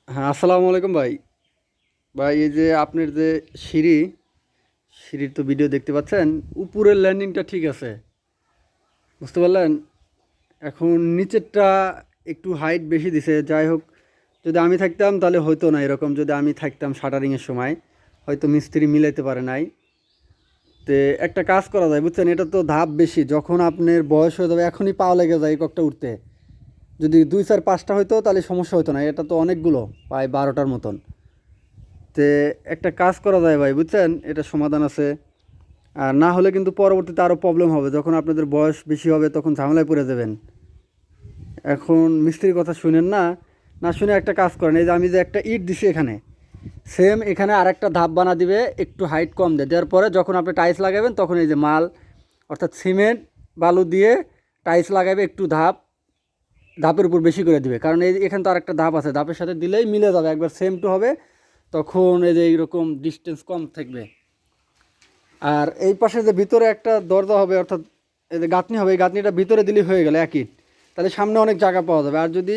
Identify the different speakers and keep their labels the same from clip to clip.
Speaker 1: হ্যাঁ, আসসালামু আলাইকুম ভাই। ভাই এই যে আপনার যে সিঁড়ির তো ভিডিও দেখতে পাচ্ছেন, উপরের ল্যান্ডিংটা ঠিক আছে, বুঝতে পারলেন? এখন নিচেরটা একটু হাইট বেশি দিছে। যাই হোক, যদি আমি থাকতাম তাহলে হয়তো না এরকম। যদি আমি থাকতাম শাটারিংয়ের সময় হয়তো মিস্ত্রি মিলাইতে পারে নাই। তে একটা কাজ করা যায় বুঝছেন, এটা তো ধাপ বেশি। যখন আপনার বয়স হয়ে যাবে এখনই পা লেগে যায় এই ককটা উঠতে। যদি 2 4 5টা হইতো তাহলে সমস্যা হতো না, এটা তো অনেকগুলো, প্রায় 12টার মতন। তে একটা কাজ করা যায় ভাই বুঝছেন, এটা সমাধান আছে। আর না হলে কিন্তু পরবর্তীতে আরও প্রবলেম হবে, যখন আপনাদের বয়স বেশি হবে তখন ঝামেলায় পড়ে যাবেন। এখন মিস্ত্রির কথা শুনেন না, না শুনে একটা কাজ করেন। এই যে আমি যে একটা ইট দিছি এখানে, সেম এখানে আরেকটা ধাপ বানা দিবে, একটু হাইট কম দেয়। দেওয়ার পরে যখন আপনি টাইলস লাগাবেন তখন এই যে মাল, অর্থাৎ সিমেন্ট বালু দিয়ে টাইলস লাগাবে, একটু ধাপের উপর বেশি করে দিবে। কারণ এই এখানে তো আরেকটা ধাপ আছে, ধাপের সাথে দিলেই মিলে যাবে, একবার সেম টু হবে। তখন এই যে এইরকম ডিস্টেন্স কম থাকবে। আর এই পাশে যে ভিতরে একটা দরজা হবে, অর্থাৎ এই যে গাঁথনি হবে, এই গাঁথনিটা ভিতরে দিলেই হয়ে গেল এক ইট। তাহলে সামনে অনেক জায়গা পাওয়া যাবে। আর যদি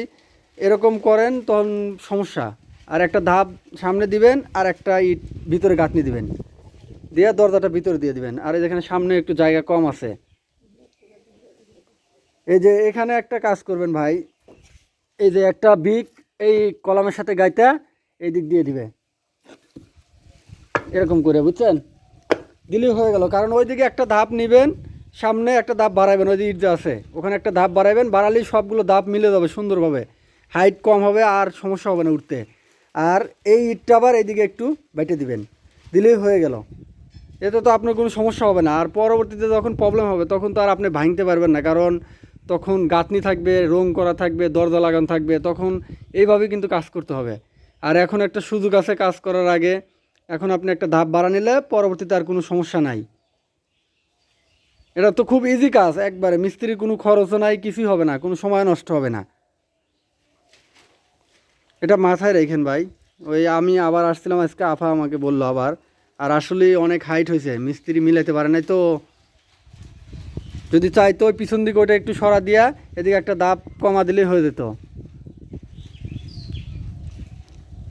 Speaker 1: এরকম করেন তখন সমস্যা। আর একটা ধাপ সামনে দিবেন, আর একটা ইট ভিতরে গাঁথনি দিবেন, দিয়ে দরজাটা ভিতরে দিয়ে দিবেন। আর এই যেখানে সামনে একটু জায়গা কম আছে, এই যে এখানে একটা কাজ করবেন ভাই। এই যে একটা বিক এই কলামের সাথে গাইতা এই দিক দিয়ে দিবে, এরকম করে বুঝছেন, দিলেই হয়ে গেল। কারণ ওইদিকে একটা ধাপ নেবেন, সামনে একটা ধাপ বাড়াবেন, ওই যে ইট যে আছে ওখানে একটা ধাপ বাড়াবেন, বাড়ালেই সবগুলো ধাপ মিলে যাবে সুন্দরভাবে। হাইট কম হবে আর সমস্যা হবে না উঠতে। আর এই ইটটা আবার এইদিকে একটু বেটে দিবেন, দিলেই হয়ে গেল। এতে তো আপনার কোনো সমস্যা হবে না। আর পরবর্তীতে যখন প্রবলেম হবে তখন তো আর আপনি ভাঙতে পারবেন না, কারণ তখন গাঁথনি থাকবে, রং করা থাকবে, দরজা লাগানো থাকবে, তখন এইভাবে কিন্তু কাজ করতে হবে। আর এখন একটা সুযোগ আছে কাজ করার আগে, এখন আপনি একটা ধাপ বাড়া নিলে পরবর্তীতে আর কোনো সমস্যা নাই। এটা তো খুব ইজি কাজ, একবারে মিস্ত্রির কোনো খরচও নাই, কিছুই হবে না, কোনো সময় নষ্ট হবে না। এটা মাথায় রেখেন ভাই। ওই আমি আবার আসছিলাম আজকে, আফা আমাকে বললো আবার। আর আসলে অনেক হাইট হয়েছে, মিস্ত্রি মিলাইতে পারে নাই তো। যদি চাইতো ওই পিছন দিকে ওটা একটু সরা দিয়া এদিকে একটা ধাপ কমা দিলেই হয়ে যেত।